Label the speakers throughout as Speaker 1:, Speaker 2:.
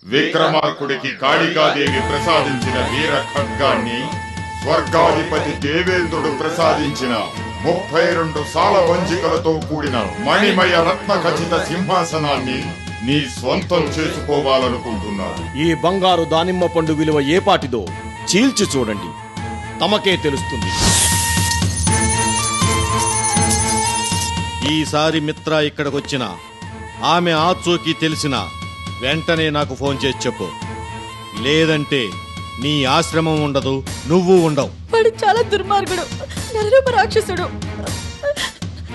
Speaker 1: విక్రమార్కుడికి కాళికాదేవి ప్రసాదించిన వీర ఖడ్గాన్ని, స్వర్గాధిపతి దేవేంద్రుడు ప్రసాదించిన 32 సాలవంజికలతో కూడిన మణిమయ రత్న ఖచ్చిత సింహాసనాన్ని నీ స్వంతం చేసుకోవాలనుకుంటున్నాను.
Speaker 2: ఈ బంగారు దానిమ్మ పండు విలువ ఏపాటిదో చీల్చి చూడండి, తమకే తెలుస్తుంది. ఈసారి మిత్ర ఇక్కడికొచ్చిన ఆమె ఆచూకీ తెలిసిన వెంటనే నాకు ఫోన్ చేసి చెప్పు. లేదంటే నీ ఆశ్రమం ఉండదు, నువ్వు ఉండవు.
Speaker 3: వాడు చాలా దుర్మార్గుడు, నరరూప రాక్షసుడు.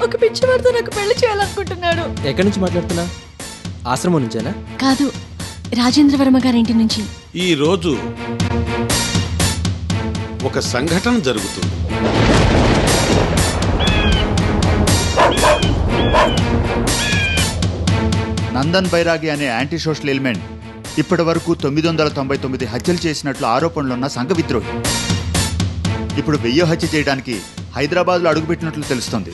Speaker 3: ఒక పిచ్చివాడితో నాకు పెళ్లి చేయాలనుకుంటున్నాడు.
Speaker 4: ఎక్కడి నుంచి మాట్లాడుతున్నా? ఆశ్రమం నుంచేనా?
Speaker 3: కాదు, రాజేంద్రవర్మ గారింటి నుంచి.
Speaker 5: ఈ రోజు ఒక సంఘటన జరుగుతుంది.
Speaker 6: నందన్ బైరాగి అనే యాంటీ సోషల్ ఎలిమెంట్ ఇప్పటి వరకు 999 హత్యలు చేసినట్లు ఆరోపణలున్న సంఘ విద్రోహి ఇప్పుడు 1000 హత్య చేయడానికి హైదరాబాద్లో అడుగుపెట్టినట్లు తెలుస్తోంది.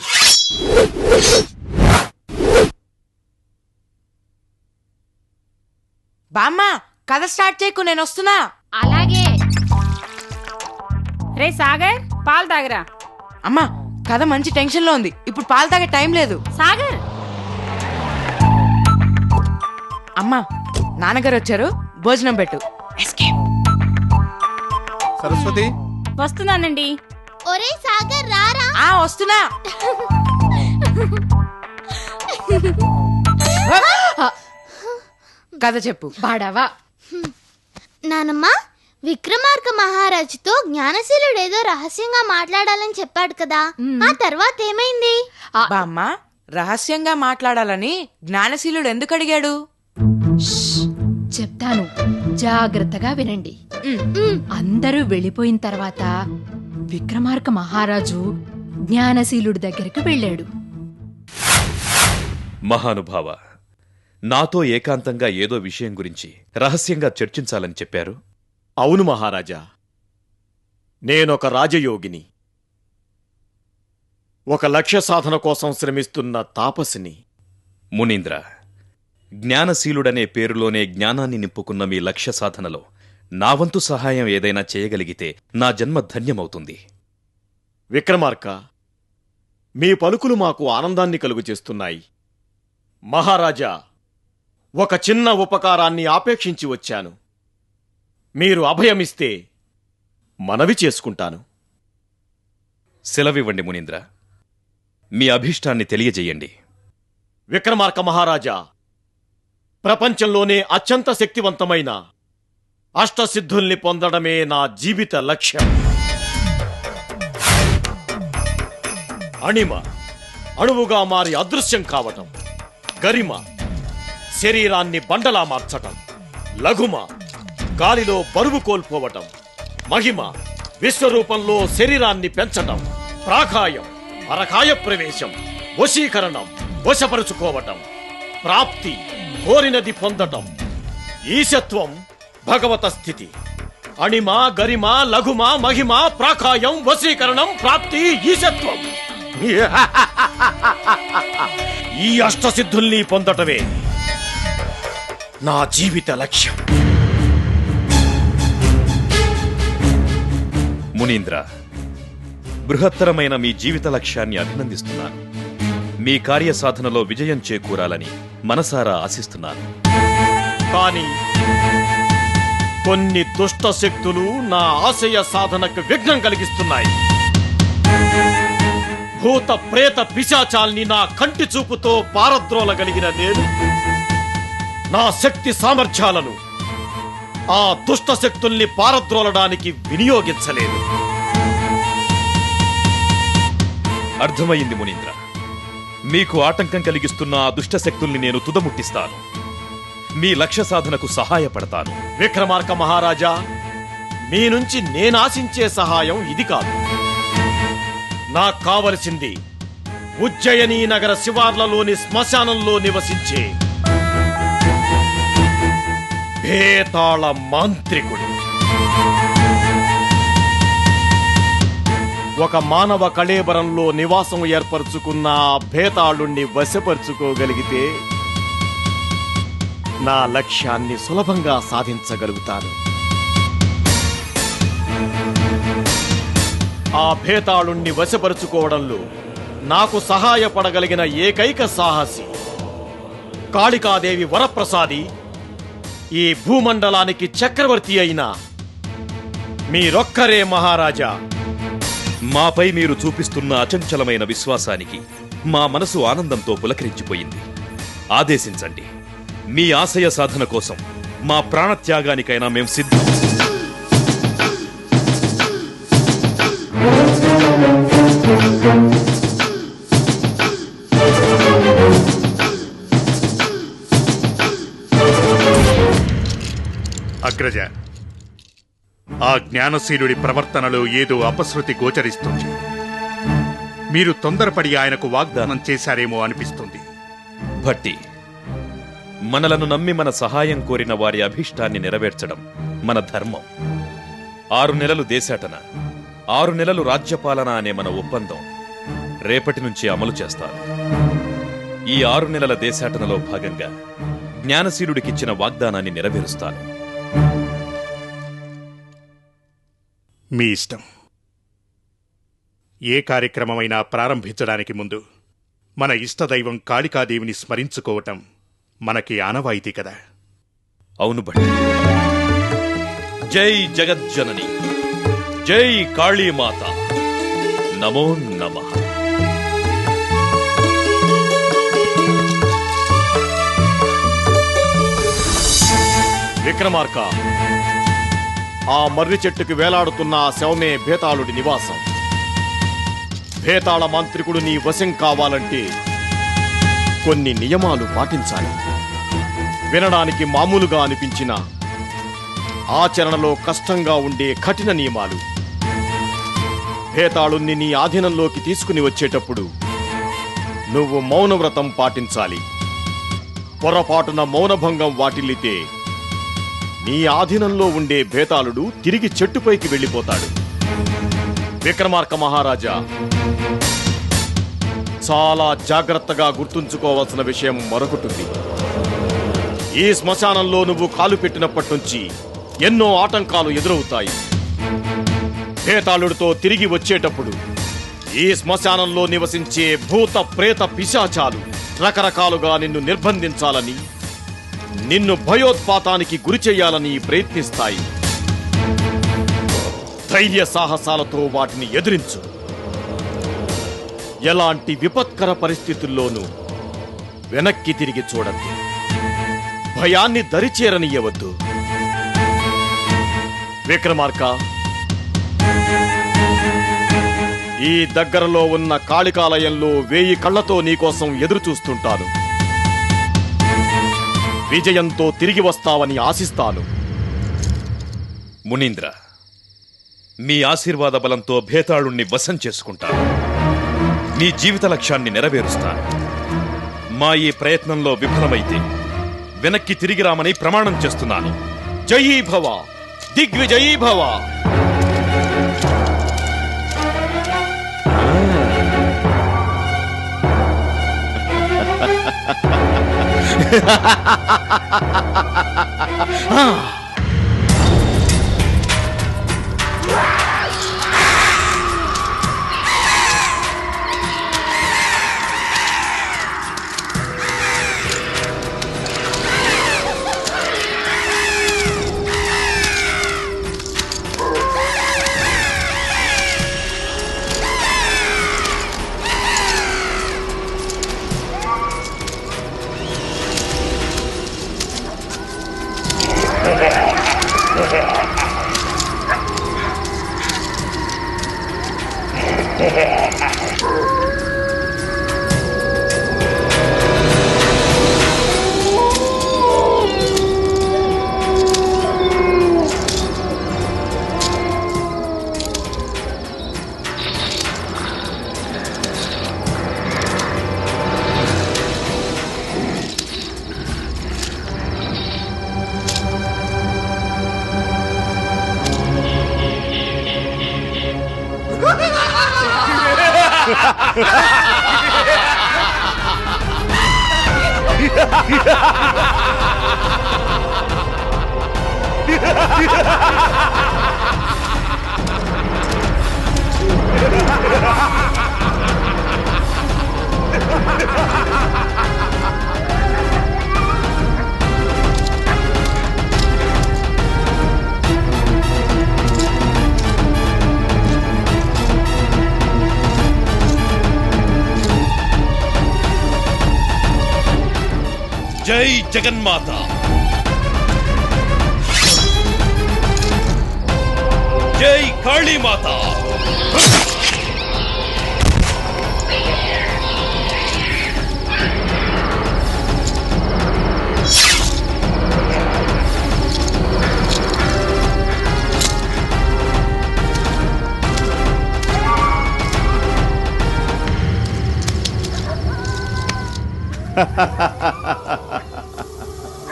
Speaker 7: బామ్మ, కథ స్టార్ట్ చేయకు, నేను వస్తున్నా.
Speaker 8: అలాగే. రే సాగర్, పాలు తాగరా.
Speaker 7: అమ్మా, కథ మంచి టెన్షన్ లో ఉంది, ఇప్పుడు పాలు తాగే టైం లేదు.
Speaker 8: సాగర్.
Speaker 7: అమ్మా, నాన్నగారు వచ్చారు, భోజనం పెట్టు.
Speaker 5: సరస్వతి
Speaker 8: వస్తున్నానండి.
Speaker 9: ఒరే సాగర్ రారా.
Speaker 7: వస్తున్నా. కథ చెప్పు.
Speaker 8: బాడావా.
Speaker 9: నానమ్మ, విక్రమార్క మహారాజుతో జ్ఞానశీలుడేదో రహస్యంగా మాట్లాడాలని చెప్పాడు కదా, ఆ తర్వాత ఏమైంది?
Speaker 7: బామ్మ, రహస్యంగా మాట్లాడాలని జ్ఞానశీలుడు ఎందుకు అడిగాడు?
Speaker 8: చెప్తాను, జాగ్రత్తగా వినండి. అందరూ వెళ్ళిపోయిన తర్వాత విక్రమార్క మహారాజు జ్ఞానశీలుడి దగ్గరికి వెళ్ళాడు.
Speaker 10: మహానుభావ, నాతో ఏకాంతంగా ఏదో విషయం గురించి రహస్యంగా చర్చించాలని చెప్పారు.
Speaker 2: అవును మహారాజా, నేనొక రాజయోగిని, ఒక లక్ష్య సాధన కోసం శ్రమిస్తున్న తాపసిని.
Speaker 10: మునీంద్ర, జ్ఞానశీలుడనే పేరులోనే జ్ఞానాన్ని నింపుకున్న మీ లక్ష్య సాధనలో నా వంతు సహాయం ఏదైనా చేయగలిగితే నా జన్మ ధన్యమవుతుంది.
Speaker 2: విక్రమార్క, మీ పలుకులు మాకు ఆనందాన్ని కలుగు చేస్తున్నాయి. మహారాజా, ఒక చిన్న ఉపకారాన్ని ఆపేక్షించి వచ్చాను. మీరు అభయమిస్తే మనవి చేసుకుంటాను.
Speaker 10: సెలవివ్వండి మునీంద్ర, మీ అభీష్టాన్ని తెలియజేయండి.
Speaker 2: విక్రమార్క మహారాజా, ప్రపంచంలోనే అత్యంత శక్తివంతమైన అష్టసిద్ధుల్ని పొందడమే నా జీవిత లక్ష్యం. అణిమ అణువుగా మారి అదృశ్యం కావటం, గరిమ శరీరాన్ని బండలా మార్చటం, లఘుమ గాలిలో బరువు కోల్పోవటం, మహిమ విశ్వరూపంలో శరీరాన్ని పెంచటం, ప్రాకాయం పరకాయ ప్రవేశం, వశీకరణం వశపరుచుకోవటం, ప్రాప్తి కోరినది పొందటం, ఈశత్వం భగవత స్థితి. అణిమ గరిమ లఘుమ మహిమ ప్రాకాయం వశీకరణం ప్రాప్తి ఈశత్వం. ఈ అష్టసిద్ధుల్ని పొందటమే నా జీవిత లక్ష్యం.
Speaker 10: మునీంద్ర, బృహత్తరమైన మీ జీవిత లక్ష్యాన్ని అభినందిస్తున్నాను. మీ కార్యసాధనలో విజయం చేకూరాలని మనసారా ఆశిస్తున్నాను.
Speaker 2: కానీ కొన్ని దుష్ట శక్తులు నా ఆశయ సాధనకు విఘ్నం కలిగిస్తున్నాయి. భూత ప్రేత పిశాచాల్ని నా కంటి చూపుతో పారద్రోలగలిగిన నేను నా శక్తి సామర్థ్యాలను ఆ దుష్ట శక్తుల్ని పారద్రోలడానికి వినియోగించలేదు.
Speaker 10: అర్థమైంది మునీంద్ర. మీకు ఆటంకం కలిగిస్తున్న ఆ దుష్టశక్తుల్ని నేను తుదముట్టిస్తాను. మీ లక్ష్య సాధనకు సహాయపడతాను.
Speaker 2: విక్రమార్క మహారాజా, మీ నుంచి నేనాశించే సహాయం ఇది కాదు. నాకు కావలసింది ఉజ్జయిని నగర శివార్లలోని శ్మశానంలో నివసించే భేతాళ మాంత్రికుడు. ఒక మానవ కళేబరంలో నివాసం ఏర్పరచుకున్న భేతాళుణ్ణి వశపరుచుకోగలిగితే
Speaker 11: నా లక్ష్యాన్ని సులభంగా సాధించగలుగుతాను. ఆ భేతాళుణ్ణి వశపరుచుకోవడంలో నాకు సహాయపడగలిగిన ఏకైక సాహసి కాళికాదేవి వరప్రసాది, ఈ భూమండలానికి చక్రవర్తి అయిన మీరొక్కరే మహారాజా.
Speaker 10: మాపై మీరు చూపిస్తున్న అచంచలమైన విశ్వాసానికి మా మనసు ఆనందంతో పులకరించిపోయింది. ఆదేశించండి. మీ ఆశయ సాధన కోసం మా ప్రాణత్యాగానికైనా మేం సిద్ధం.
Speaker 12: అగ్రజ, ఆ జ్ఞానశీలుడి ప్రవర్తనలో ఏదో అపశృతి గోచరిస్తుంది. మీరు తొందరపడి ఆయనకు వాగ్దానం చేశారేమో అనిపిస్తుంది.
Speaker 10: భట్టి, మనలను నమ్మి మన సహాయం కోరిన వారి అభీష్టాన్ని నెరవేర్చడం మన ధర్మం. 6 నెలలు దేశాటన, 6 నెలలు రాజ్యపాలన అనే మన ఒప్పందం రేపటి నుంచి అమలు చేస్తాను. ఈ 6 నెలల దేశాటనలో భాగంగా జ్ఞానశీలుడికిచ్చిన వాగ్దానాన్ని నెరవేరుస్తాను.
Speaker 12: మీ ఇష్టం. ఏ కార్యక్రమమైనా ప్రారంభించడానికి ముందు మన ఇష్టదైవం కాళికాదేవిని స్మరించుకోవటం మనకి ఆనవాయితీ కదా.
Speaker 10: అవును భట్టి. జై జగజ్జనని, జై కాళీమాత, నమో నమః.
Speaker 11: విక్రమార్క, ఆ మర్రి చెట్టుకి వేలాడుతున్న ఆ శవమే భేతాళుడి నివాసం. భేతాళ మాంత్రికుడు నీ వశం కావాలంటే కొన్ని నియమాలు పాటించాలి. వినడానికి మామూలుగా అనిపించిన ఆచరణలో కష్టంగా ఉండే కఠిన నియమాలు. భేతాళుణ్ణి నీ ఆధీనంలోకి తీసుకుని వచ్చేటప్పుడు నువ్వు మౌనవ్రతం పాటించాలి. పొరపాటున మౌనభంగం వాటిల్లితే నీ ఆధీనంలో ఉండే భేతాళుడు తిరిగి చెట్టుపైకి వెళ్ళిపోతాడు. విక్రమార్క మహారాజా, చాలా జాగ్రత్తగా గుర్తుంచుకోవాల్సిన విషయం మరొకటుంది. ఈ శ్మశానంలో నువ్వు కాలు పెట్టినప్పటి నుంచి ఎన్నో ఆటంకాలు ఎదురవుతాయి. భేతాళుడితో తిరిగి వచ్చేటప్పుడు ఈ శ్మశానంలో నివసించే భూత ప్రేత పిశాచాలు రకరకాలుగా నిన్ను నిర్బంధించాలని, నిన్ను భయోత్పాతానికి గురి చెయ్యాలని ప్రయత్నిస్తాయి. ధైర్య సాహసాలతో వాటిని ఎదిరించు. ఎలాంటి విపత్కర పరిస్థితుల్లోనూ వెనక్కి తిరిగి చూడద్దు. భయాన్ని దరిచేరనియ్యవద్దు. విక్రమార్క, ఈ దగ్గరలో ఉన్న కాళికాలయంలో 1000 కళ్లతో నీకోసం ఎదురు చూస్తుంటాను. విజయంతో తిరిగి వస్తావని ఆశిస్తాను.
Speaker 10: మునీంద్ర, మీ ఆశీర్వాద బలంతో భేతాళుణ్ణి వశం చేసుకుంటాను. నీ జీవిత లక్ష్యాన్ని నెరవేరుస్తాను. మా ఈ ప్రయత్నంలో విఫలమైతే వెనక్కి తిరిగి రామని ప్రమాణం చేస్తున్నాను.
Speaker 11: జయీ భవ, దిగ్విజయీ భవ.
Speaker 10: జై జగన్మాత. జై కాళీమాత.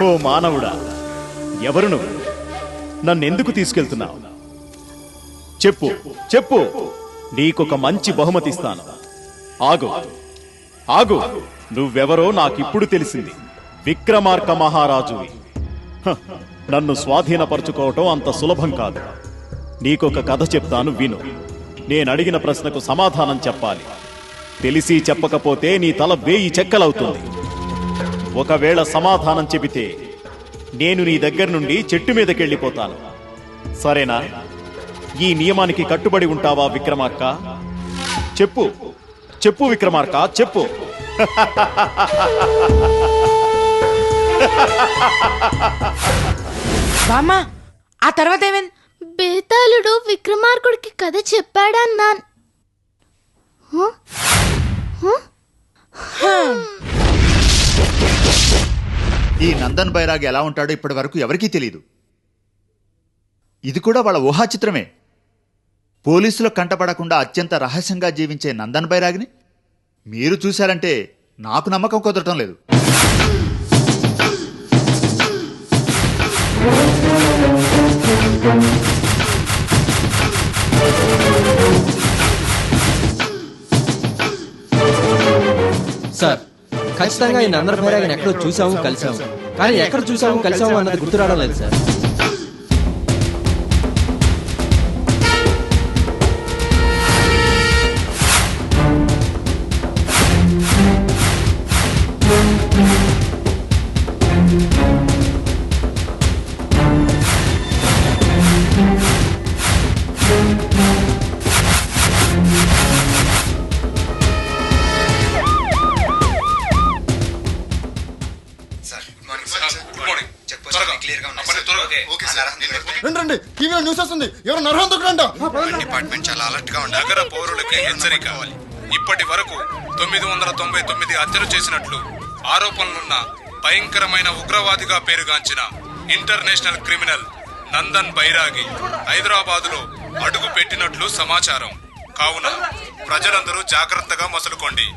Speaker 11: ఓ మానవుడా, ఎవరు నువ్వు? నన్నెందుకు తీసుకెళ్తున్నావు? చెప్పు చెప్పు, నీకొక మంచి బహుమతి ఇస్తాను. ఆగు ఆగు, నువ్వెవరో నాకిప్పుడు తెలిసింది. విక్రమార్క మహారాజువి. నన్ను స్వాధీనపరుచుకోవటం అంత సులభం కాదు. నీకొక కథ చెప్తాను, విను. నేనడిగిన ప్రశ్నకు సమాధానం చెప్పాలి. తెలిసి చెప్పకపోతే నీ తల 1000 చెక్కలవుతుంది. ఒకవేళ సమాధానం చెబితే నేను నీ దగ్గర నుండి చెట్టు మీదకెళ్ళిపోతాను. సరేనా? ఈ నియమానికి కట్టుబడి ఉంటావా విక్రమార్క? చెప్పు చెప్పు విక్రమార్క, చెప్పు.
Speaker 7: బామ్మా, ఆ తర్వాత ఏమైంది?
Speaker 9: బేతాళుడు విక్రమార్కుడికి కథ చెప్పాడన్నా.
Speaker 6: ఈ నందన్ బైరాగి ఎలా ఉంటాడో ఇప్పటి వరకు ఎవరికీ తెలియదు. ఇది కూడా వాళ్ళ ఊహాచిత్రమే. పోలీసులు కంటపడకుండా అత్యంత రహస్యంగా జీవించే నందన్ బైరాగిని మీరు చూశారంటే నాకు నమ్మకం కుదరటం లేదు.
Speaker 4: సార్, ఖచ్చితంగా ఈ నందన్ బైరాగిని ఎక్కడో చూసాము కలిసాము, కానీ ఎక్కడ చూసాము కలిసాము అన్నది గుర్తు రావడం లేదు సార్.
Speaker 13: రండి, టీవీలో న్యూస్ వస్తుంది. ఎవరు నరహంతకుడంట.
Speaker 14: డిపార్ట్మెంట్ చాలా అలర్ట్ గా ఉండాలి. నగర పౌరులకి హెచ్చరిక కావాలి. ఇప్పటి వరకు 999 హత్యలు చేసినట్లు ఆరోపణలున్న భయంకరమైన ఉగ్రవాదిగా పేరుగాంచిన ఇంటర్నేషనల్ క్రిమినల్ నందన్ బైరాగి హైదరాబాదులో అడుగు పెట్టినట్లు సమాచారం. కావున ప్రజలందరూ జాగ్రత్తగా మసులుకోండి.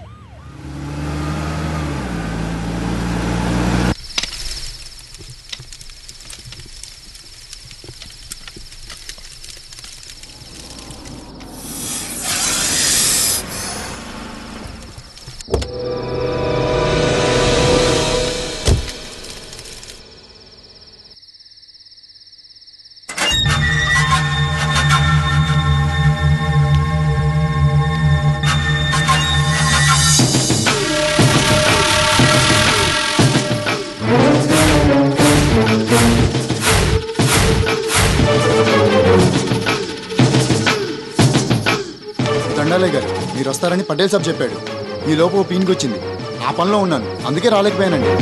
Speaker 13: దండాలయ్య గారు, మీరు వస్తారని పటేల్ సాబ్ చెప్పాడు. ఈ లోపు పీన్కొచ్చింది. ఆ పనిలో ఉన్నాను, అందుకే రాలేకపోయానండి.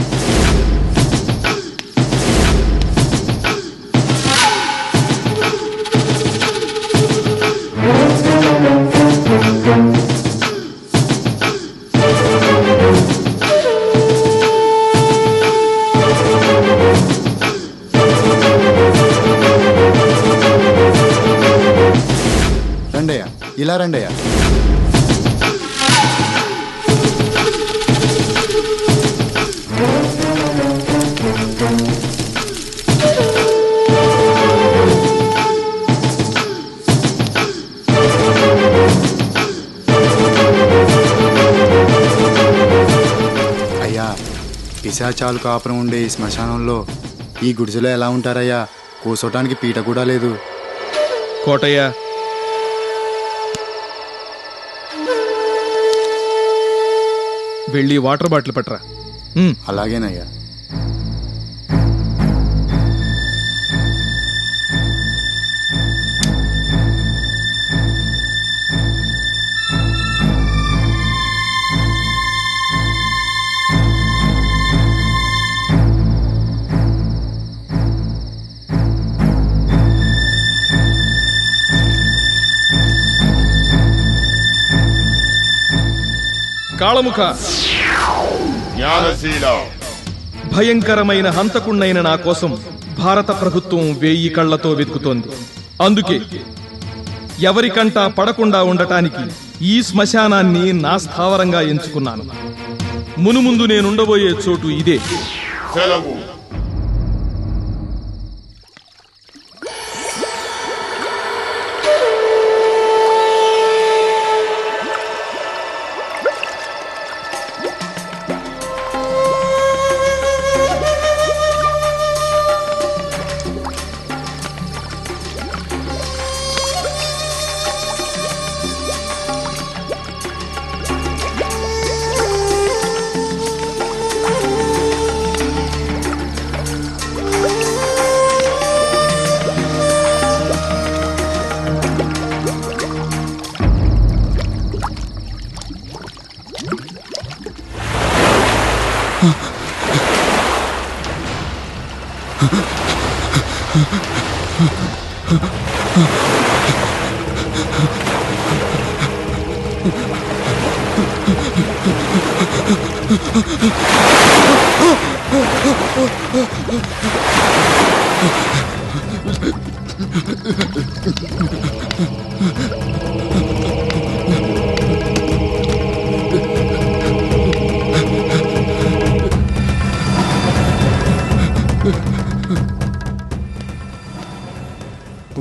Speaker 13: రండయ్యా, ఇలా రండయ్యా. అయ్యా, పిశాచాలు కాపురం ఉండే ఈ శ్మశానంలో ఈ గుడిసెలో ఎలా ఉంటారయ్యా? కూర్చోటానికి పీట కూడా లేదు.
Speaker 15: కోటయ్య, వెళ్ళి వాటర్ బాటిల్ పట్టరా.
Speaker 13: అలాగేనయ్యా.
Speaker 15: కాళముఖ,
Speaker 1: జ్ఞానశీల,
Speaker 15: భయంకరమైన హంతకుణ్ణైన నా కోసం భారత ప్రభుత్వం 1000 కళ్లతో వెతుకుతోంది. అందుకే ఎవరికంటా పడకుండా ఉండటానికి ఈ శ్మశానాన్ని నా స్థావరంగా ఎంచుకున్నాను. మునుముందు నేనుండబోయే చోటు ఇదే.
Speaker 1: సెలవు.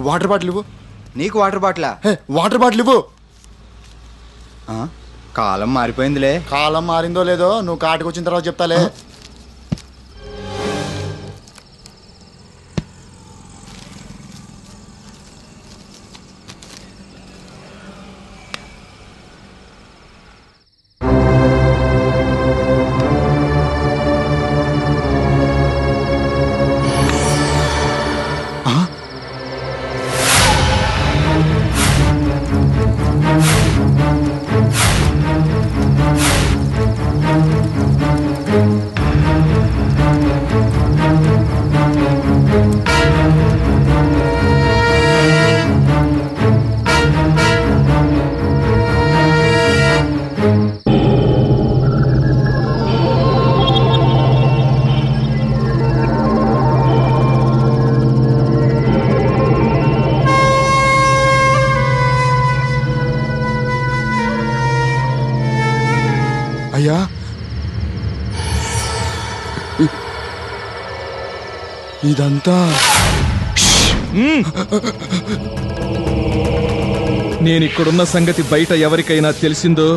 Speaker 13: వాటర్ బాటిల్ ఇవ్వు.
Speaker 16: నీకు వాటర్ బాటిలా?
Speaker 13: వాటర్ బాటిల్ ఇవ్వు.
Speaker 16: కాలం మారిపోయిందిలే.
Speaker 13: కాలం మారిందో లేదో నువ్వు కాటికి వచ్చిన తర్వాత చెప్తాలే. అయ్యా, ఇదంతా
Speaker 15: నేనిక్కడున్న సంగతి బయట ఎవరికైనా తెలిసిందో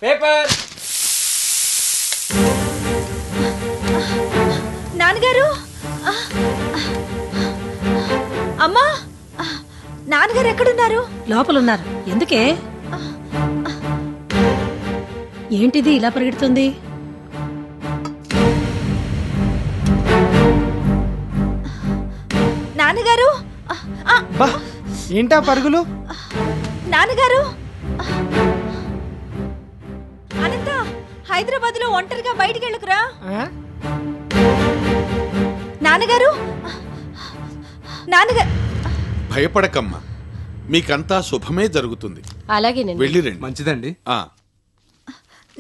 Speaker 7: పేపర్.
Speaker 3: నాన్నగారు, అమ్మా, నాన్నగారు ఎక్కడున్నారు?
Speaker 17: లోపలున్నారు. ఎందుకే? ఏంటిది ఇలా పరిగెడుతుంది?
Speaker 3: నాన్నగారు,
Speaker 16: ఏంటా పరుగులు?
Speaker 3: నాన్నగారు, అనంత, హైదరాబాద్ లో ఒంటరిగా బయటికి వెళ్ళకురా. నాన్నగారు, నాన్నగారు.
Speaker 5: భయపడకమ్మా, మీకంతా శుభమే జరుగుతుంది.
Speaker 17: అలాగేనండి.
Speaker 5: వెళ్ళిరండి.
Speaker 16: మంచిదండి.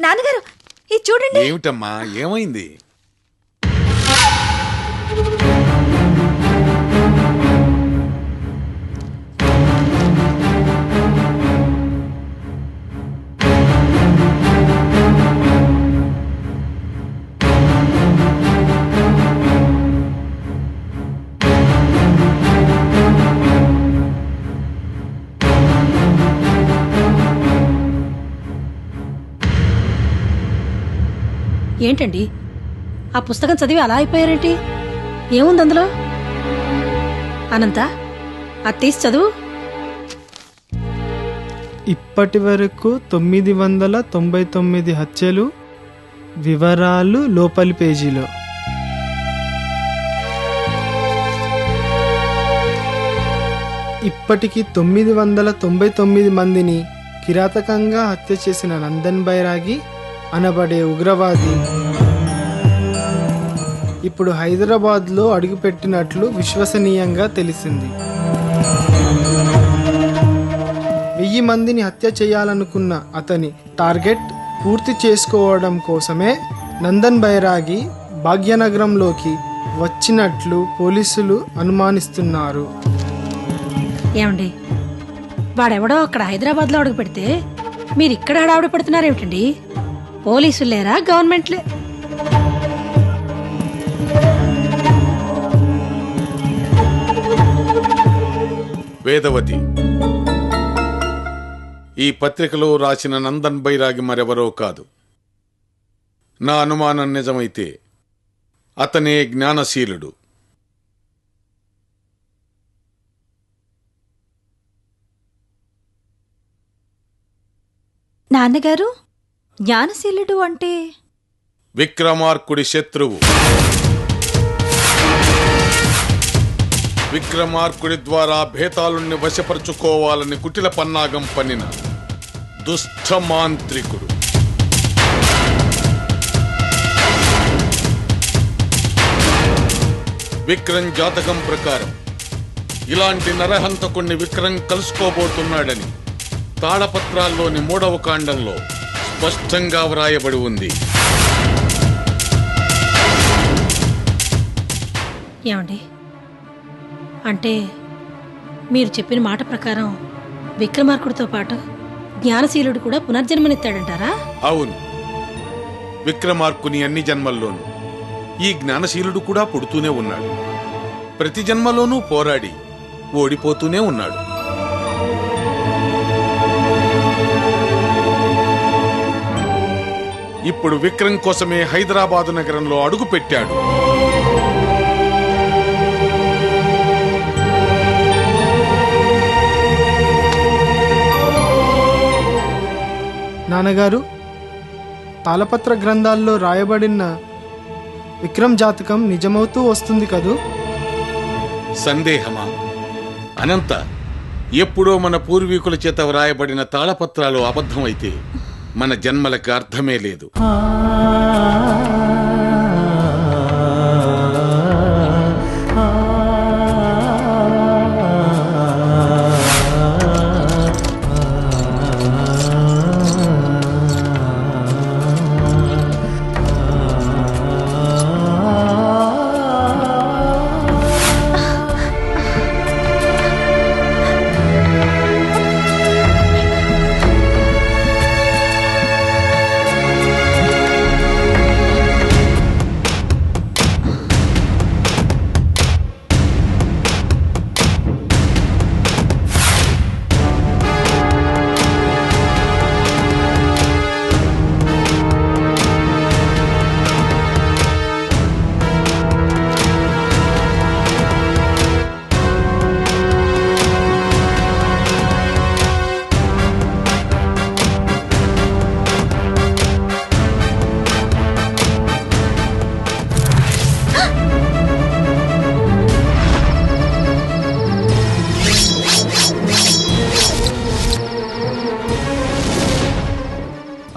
Speaker 3: నాన్నగారు, ఇది చూడండి.
Speaker 5: ఏమిటమ్మా, ఏమైంది?
Speaker 17: ఏంటండి, ఆ పుస్తకం చదివి అలా అయిపోయారేంటి? ఏముంది అందులో? అనంత, అది తీసి చదువు.
Speaker 18: ఇప్పటి వరకు 999 హత్యలు, వివరాలు లోపలి పేజీలో. ఇప్పటికి 999 మందిని కిరాతకంగా హత్య చేసిన నందన్ బైరాగి అనబడే ఉగ్రవాది ఇప్పుడు హైదరాబాద్లో అడుగుపెట్టినట్లు విశ్వసనీయంగా తెలిసింది. 1000 మందిని హత్య చేయాలనుకున్న అతని టార్గెట్ పూర్తి చేసుకోవడం కోసమే నందన్ బైరాగి భాగ్యనగరంలోకి వచ్చినట్లు పోలీసులు అనుమానిస్తున్నారు.
Speaker 17: ఏమండి, వాడెవడో అక్కడ హైదరాబాద్లో అడుగు పెడితే మీరు ఇక్కడ హడావిడి పడుతున్నారేమిటండి? పోలీసులు లేరా, గవర్నమెంట్లే?
Speaker 5: వేదవతి, ఈ పత్రికలో రాసిన నందన్ బైరాగి మరెవరో కాదు. నా అనుమానం నిజమైతే అతనే జ్ఞానశీలుడు.
Speaker 3: నాన్నగారు, జ్ఞానశీలుడు అంటే?
Speaker 5: విక్రమార్కుడి శత్రువు. విక్రమార్కుడి ద్వారా భేతాళుణ్ణి వశపరుచుకోవాలని కుటిల పన్నాగం పన్నిన దుష్ట మాంత్రికుడు. విక్రమ్ జాతకం ప్రకారం ఇలాంటి నరహంతకుణ్ణి విక్రమ్ కలుసుకోబోతున్నాడని తాళపత్రాల్లోని 3వ కాండంలో స్పష్టంగా వ్రాయబడి ఉంది.
Speaker 17: ఏమండి, అంటే మీరు చెప్పిన మాట ప్రకారం విక్రమార్కుడితో పాటు జ్ఞానశీలుడు కూడా పునర్జన్మనిస్తాడంటారా?
Speaker 5: అవును, విక్రమార్కుని అన్ని జన్మల్లోనూ ఈ జ్ఞానశీలుడు కూడా పుడుతూనే ఉన్నాడు. ప్రతి జన్మలోనూ పోరాడి ఓడిపోతూనే ఉన్నాడు. ఇప్పుడు విక్రమ్ కోసమే హైదరాబాదు నగరంలో అడుగు పెట్టాడు.
Speaker 18: నాన్నగారు, తాళపత్ర గ్రంథాల్లో రాయబడిన విక్రమ్ జాతకం నిజమవుతూ వస్తుంది కదూ?
Speaker 5: సందేహమా? అనంత, ఎప్పుడో మన పూర్వీకుల చేత వ్రాయబడిన తాళపత్రాలు అబద్ధమైతే మన జన్మలకు అర్థమే లేదు.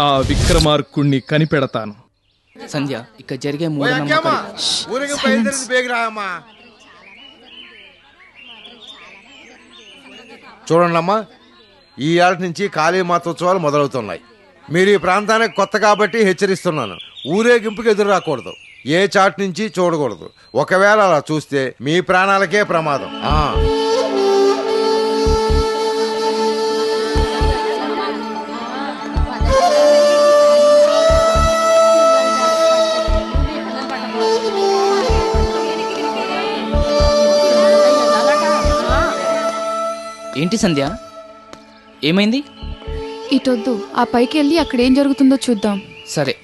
Speaker 15: ఆ విక్రమార్కుణ్ణి కనిపెడతాను.
Speaker 19: సంధ్య, ఇక జరిగే
Speaker 20: చూడండమ్మా, ఈ ఏళ్ళ నుంచి కాళీమాతోత్సవాలు మొదలవుతున్నాయి. మీరు ఈ ప్రాంతానికి కొత్త కాబట్టి హెచ్చరిస్తున్నాను, ఊరేగింపుకి ఎదురు రాకూడదు, ఏ చాటు నుంచి చూడకూడదు. ఒకవేళ అలా చూస్తే మీ ప్రాణాలకే ప్రమాదం.
Speaker 19: ఏంటి సంధ్య, ఏమైంది?
Speaker 21: ఇటొద్దు, ఆ పైకి వెళ్ళి అక్కడ ఏం జరుగుతుందో చూద్దాం.
Speaker 19: సరే.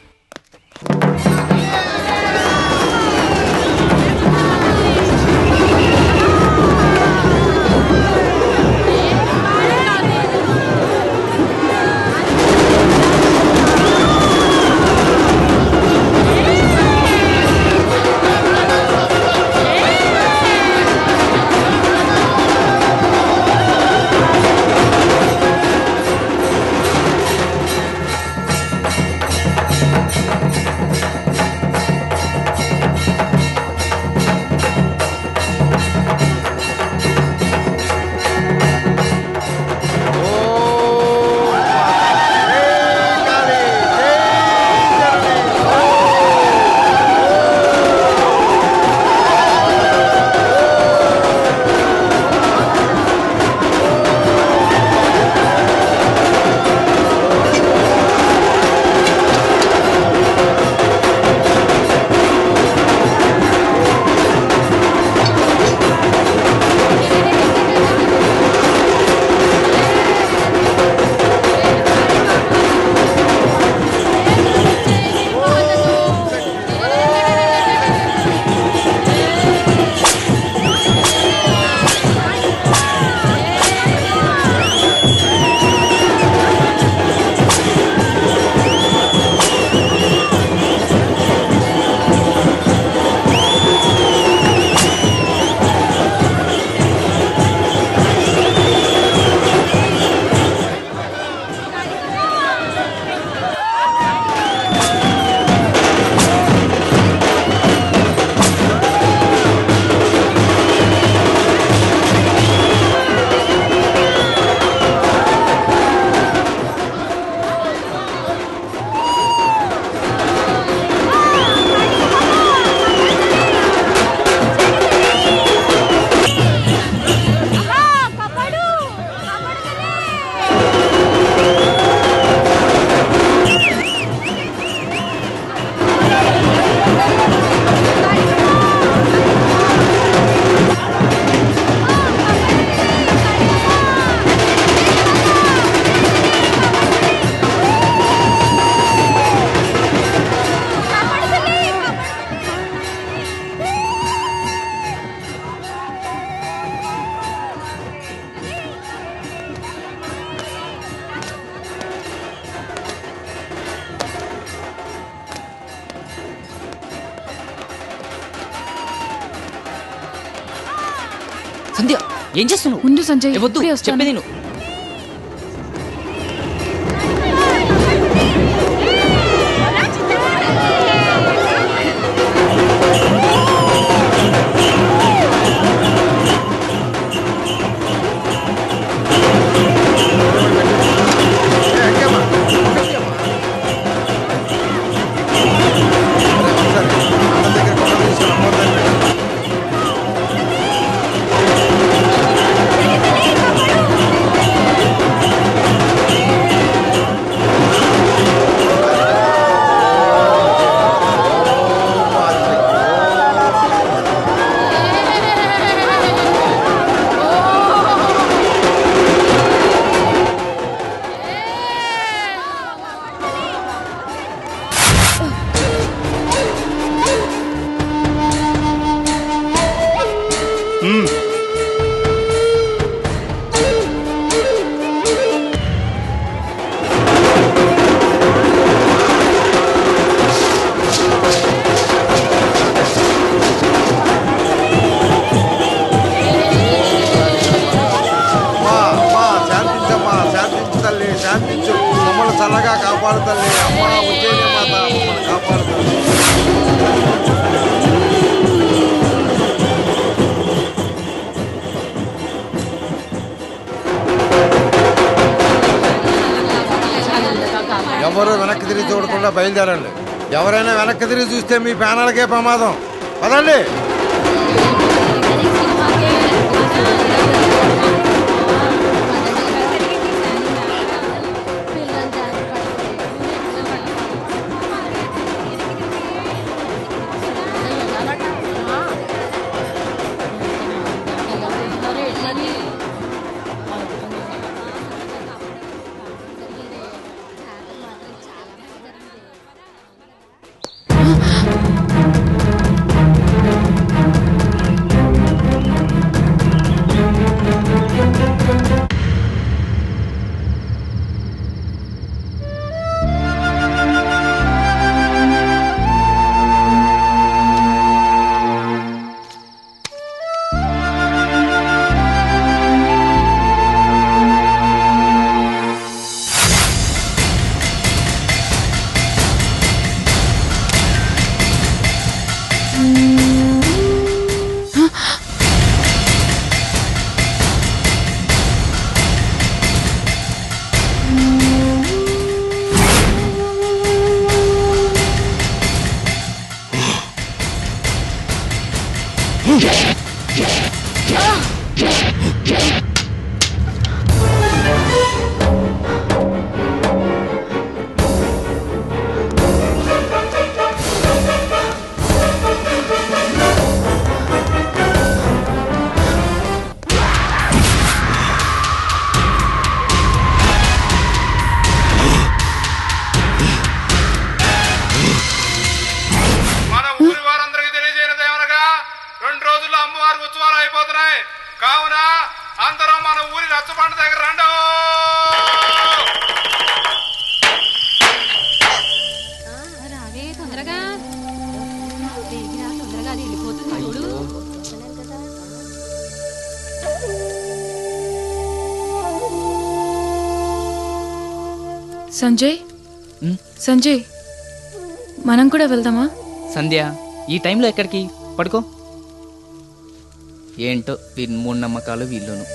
Speaker 19: సంధ్య ఏం చేస్తున్నావు?
Speaker 21: ఉండు సంజయ్,
Speaker 19: వద్దు చెప్పేది నువ్వు.
Speaker 20: చల్లగా కాపాడు తల్లి. అమ్మ ఉజ్జయిని మాత మమ్మల్ని కాపాడు తల్లి. ఎవరు వెనక్కి తిరిగి చూడకుండా బయలుదేరండి. ఎవరైనా వెనక్కి తిరిగి చూస్తే మీ ప్రాణాలకే ప్రమాదం. పదండి.
Speaker 21: సంజయ్, సంజయ్, మనం కూడా వెళ్దామా?
Speaker 19: సంధ్య ఈ టైంలో ఎక్కడికి? పడుకో. ఏంటో వీరి మూఢనమ్మకాలు వీళ్ళును.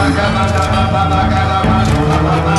Speaker 1: గమ గమ పమ గమ పమ